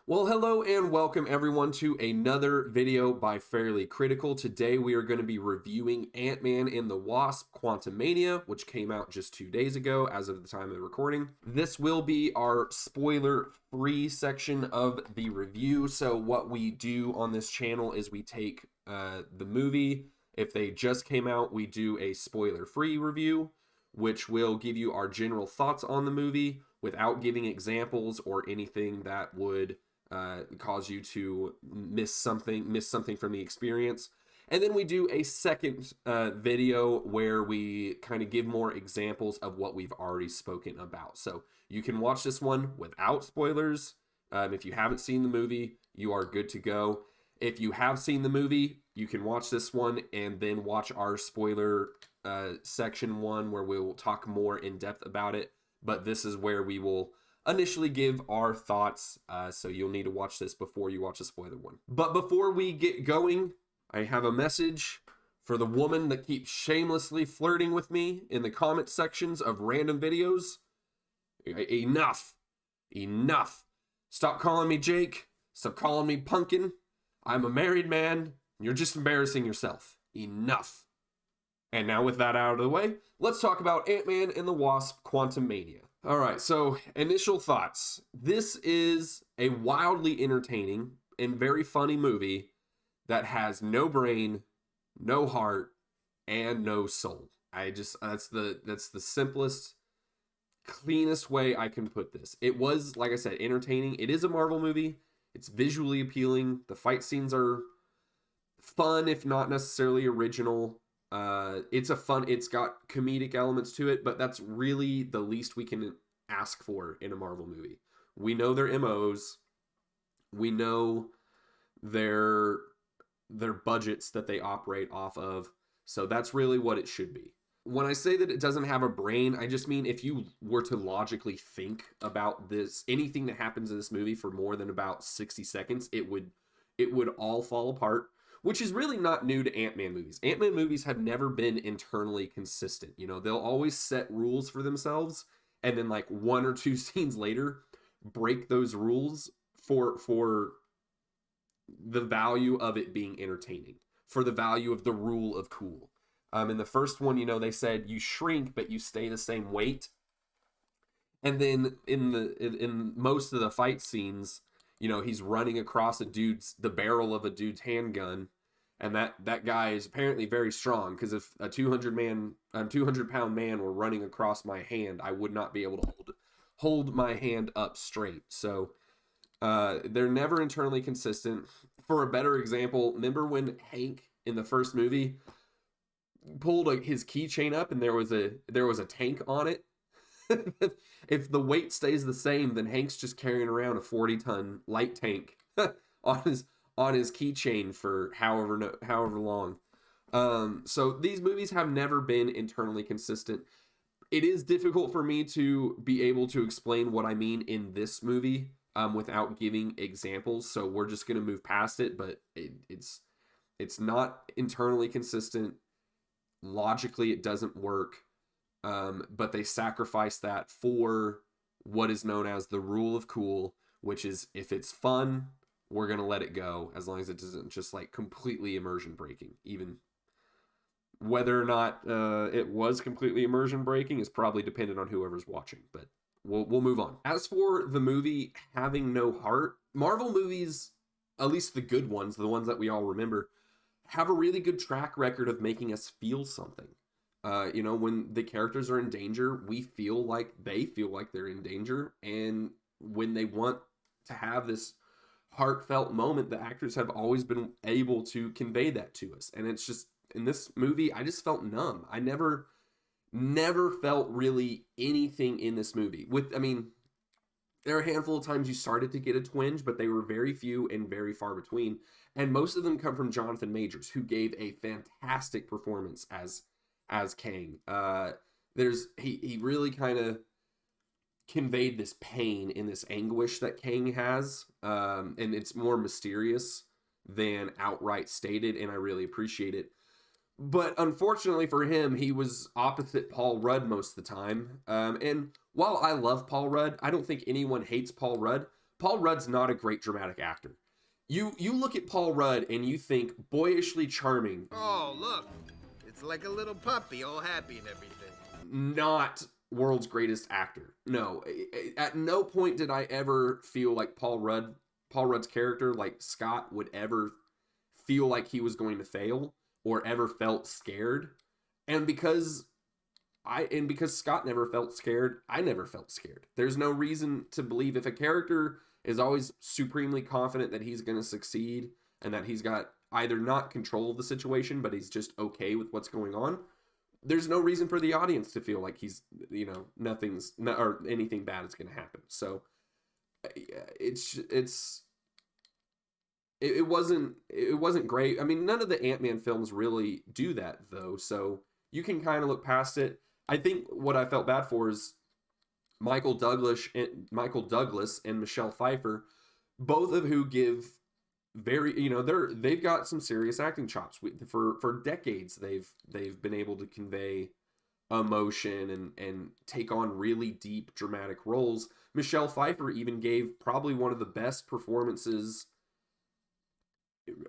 Well, hello and welcome everyone to another video by Fairly Critical. Today we are going to be reviewing Ant-Man and the Wasp Quantumania, which came out just 2 days ago as of the time of the recording. This will be our spoiler-free section of the review. So what we do on this channel is we take the movie. If they just came out, we do a spoiler-free review, which will give you our general thoughts on the movie without giving examples or anything that would cause you to miss something from the experience. And then we do a second video where we kind of give more examples of what we've already spoken about. So you can watch this one without spoilers. If you haven't seen the movie, you are good to go. If you have seen the movie, you can watch this one and then watch our spoiler section one where we'll talk more in depth about it. But this is where we will initially give our thoughts, so you'll need to watch this before you watch the spoiler one. But before we get going, I have a message for the woman that keeps shamelessly flirting with me in the comment sections of random videos. Enough. Stop calling me Jake. Stop calling me Pumpkin. I'm a married man. You're just embarrassing yourself. Enough. And now with that out of the way, let's talk about Ant-Man and the Wasp Quantumania. All right, so initial thoughts. This is a wildly entertaining and very funny movie that has no brain, no heart, and no soul. That's the simplest, cleanest way I can put this. It was, like I said, entertaining. It is a Marvel movie. It's visually appealing. The fight scenes are fun, if not necessarily original. It's got comedic elements to it, but that's really the least we can ask for in a Marvel movie. We know their MOs. We know their budgets that they operate off of. So that's really what it should be. When I say that it doesn't have a brain, I just mean if you were to logically think about this, anything that happens in this movie for more than about 60 seconds, it would all fall apart. Which is really not new to Ant-Man movies. Ant-Man movies have never been internally consistent. You know, they'll always set rules for themselves and then like one or two scenes later break those rules for the value of it being entertaining, for the value of the rule of cool. In the first one, you know, they said you shrink but you stay the same weight. And then in most of the fight scenes, you know, he's running across the barrel of a dude's handgun, and that guy is apparently very strong, because if a 200-pound man were running across my hand, I would not be able to hold my hand up straight. So they're never internally consistent. For a better example, remember when Hank in the first movie pulled his keychain up and there was a tank on it? If the weight stays the same, then Hank's just carrying around a 40-ton light tank on his keychain for however long. So these movies have never been internally consistent. It is difficult for me to be able to explain what I mean in this movie without giving examples. So we're just going to move past it. But it's not internally consistent. Logically, it doesn't work. But they sacrifice that for what is known as the rule of cool, which is if it's fun, we're going to let it go, as long as it doesn't just like completely immersion breaking. Even whether or not it was completely immersion breaking is probably dependent on whoever's watching, but we'll move on. As for the movie having no heart, Marvel movies, at least the good ones, the ones that we all remember, have a really good track record of making us feel something. You know, when the characters are in danger, we feel like they feel like they're in danger. And when they want to have this heartfelt moment, the actors have always been able to convey that to us. And it's just, in this movie, I just felt numb. I never felt really anything in this movie. There are a handful of times you started to get a twinge, but they were very few and very far between. And most of them come from Jonathan Majors, who gave a fantastic performance as Kang. He really kind of conveyed this pain and this anguish that Kang has, and it's more mysterious than outright stated, and I really appreciate it. But unfortunately for him, he was opposite Paul Rudd most of the time. And while I love Paul Rudd, I don't think anyone hates Paul Rudd. Paul Rudd's not a great dramatic actor. You look at Paul Rudd and you think boyishly charming. Oh, look. It's like a little puppy, all happy and everything. Not world's greatest actor. No, at no point did I ever feel like Paul Rudd's character, like Scott, would ever feel like he was going to fail or ever felt scared. And because Scott never felt scared, I never felt scared. There's no reason to believe, if a character is always supremely confident that he's going to succeed and that he's got either not control of the situation, but he's just okay with what's going on, there's no reason for the audience to feel like he's, or anything bad is going to happen. So it wasn't great. I mean, none of the Ant-Man films really do that though. So you can kind of look past it. I think what I felt bad for is Michael Douglas and Michelle Pfeiffer, both of who give very, they've got some serious acting chops. For decades they've been able to convey emotion and take on really deep dramatic roles. Michelle Pfeiffer even gave probably one of the best performances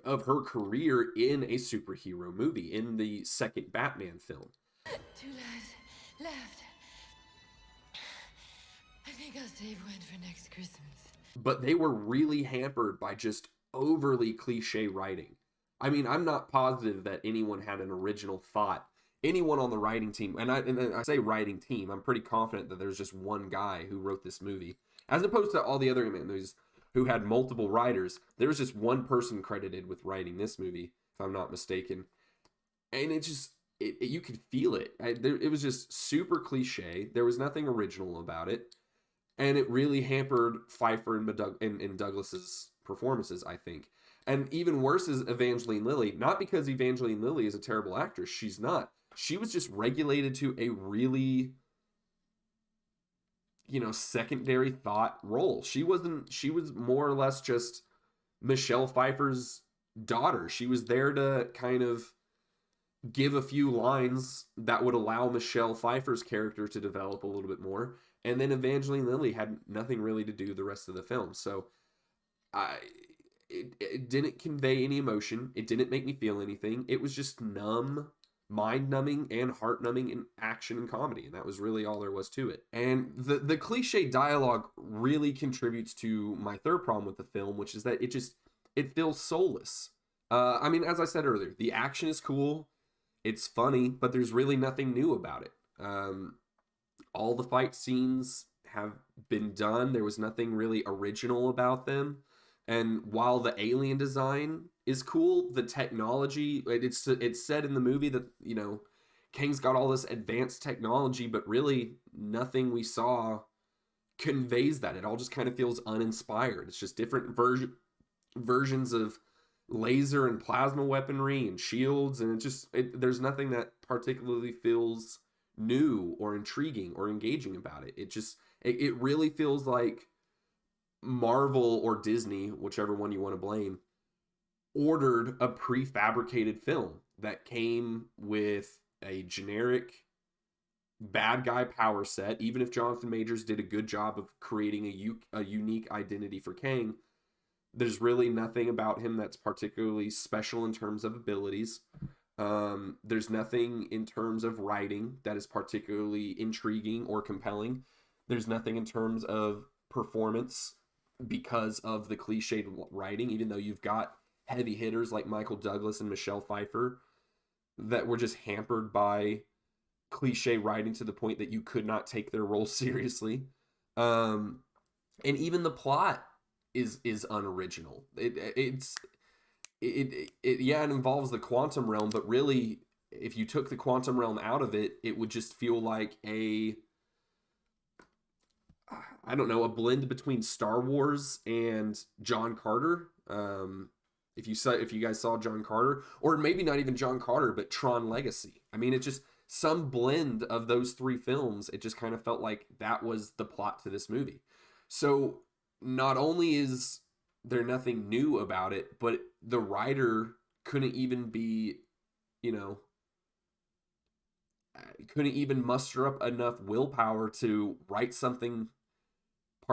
of her career in a superhero movie, in the second Batman film. Two lives left. I think I'll save one for next Christmas. But they were really hampered by just overly cliche writing. I mean, I'm not positive that anyone had an original thought. Anyone on the writing team, and I say writing team, I'm pretty confident that there's just one guy who wrote this movie, as opposed to all the other Ant-Man movies who had multiple writers. There was just one person credited with writing this movie, if I'm not mistaken. And you could feel it. It was just super cliche. There was nothing original about it. And it really hampered Pfeiffer and Douglas's performances, I think. And even worse is Evangeline Lilly. Not because Evangeline Lilly is a terrible actress. She's not. She was just regulated to a really, secondary thought role. She was more or less just Michelle Pfeiffer's daughter. She was there to kind of give a few lines that would allow Michelle Pfeiffer's character to develop a little bit more. And then Evangeline Lilly had nothing really to do the rest of the film. So it didn't convey any emotion. It didn't make me feel anything. It was just numb, mind-numbing, and heart-numbing in action and comedy. And that was really all there was to it. And the cliche dialogue really contributes to my third problem with the film, which is that it feels soulless. I mean, as I said earlier, the action is cool. It's funny, but there's really nothing new about it. All the fight scenes have been done. There was nothing really original about them. And while the alien design is cool, the technology, it's said in the movie that, Kang's got all this advanced technology, but really nothing we saw conveys that. It all just kind of feels uninspired. It's just different versions of laser and plasma weaponry and shields, and there's nothing that particularly feels new or intriguing or engaging about it. It really feels like Marvel or Disney, whichever one you want to blame, ordered a prefabricated film that came with a generic bad guy power set. Even if Jonathan Majors did a good job of creating a unique identity for Kang, there's really nothing about him that's particularly special in terms of abilities. There's nothing in terms of writing that is particularly intriguing or compelling. There's nothing in terms of performance because of the cliched writing, even though you've got heavy hitters like Michael Douglas and Michelle Pfeiffer that were just hampered by cliche writing to the point that you could not take their role seriously. And even the plot is unoriginal. It involves the quantum realm, but really, if you took the quantum realm out of it, it would just feel like a blend between Star Wars and John Carter. If you guys saw John Carter, or maybe not even John Carter, but Tron Legacy. I mean, it's just some blend of those three films. It just kind of felt like that was the plot to this movie. So not only is there nothing new about it, but the writer couldn't even muster up enough willpower to write something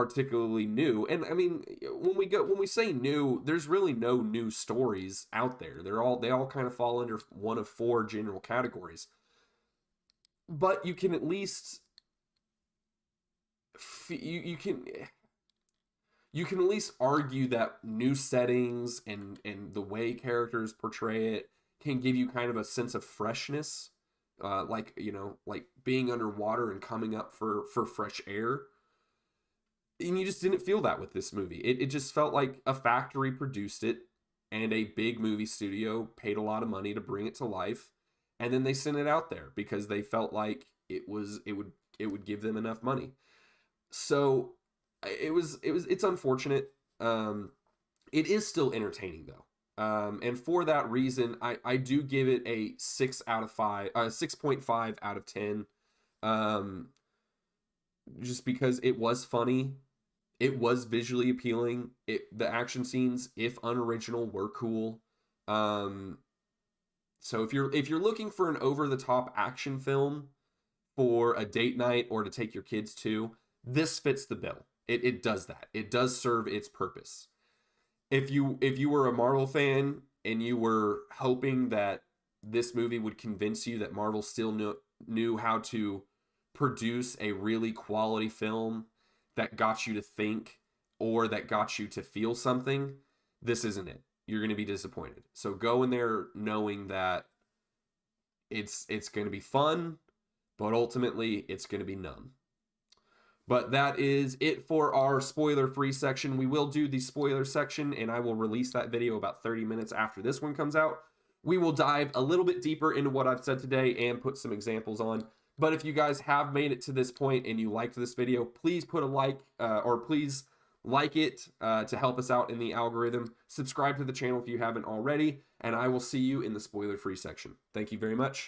particularly new. And I mean, when we say new, there's really no new stories out there. They all kind of fall under one of four general categories. But you can at least you can at least argue that new settings and the way characters portray it can give you kind of a sense of freshness, like, you know, like being underwater and coming up for fresh air. And you just didn't feel that with this movie. It just felt like a factory produced it, and a big movie studio paid a lot of money to bring it to life, and then they sent it out there because they felt like it would give them enough money. So it's unfortunate. It is still entertaining though. And for that reason, I do give it a 6.5 out of 10. Just because it was funny, it was visually appealing. The action scenes, if unoriginal, were cool. So if you're looking for an over-the-top action film for a date night or to take your kids to, this fits the bill. It does that. It does serve its purpose. If you were a Marvel fan and you were hoping that this movie would convince you that Marvel still knew how to produce a really quality film that got you to think or that got you to feel something, this isn't it. You're going to be disappointed. So go in there knowing that it's going to be fun, but ultimately it's going to be none. But that is it for our spoiler-free section. We will do the spoiler section, and I will release that video about 30 minutes after this one comes out. We will dive a little bit deeper into what I've said today and put some examples on. But if you guys have made it to this point and you liked this video, please put a like, or please like it to help us out in the algorithm. Subscribe to the channel if you haven't already, and I will see you in the spoiler-free section. Thank you very much.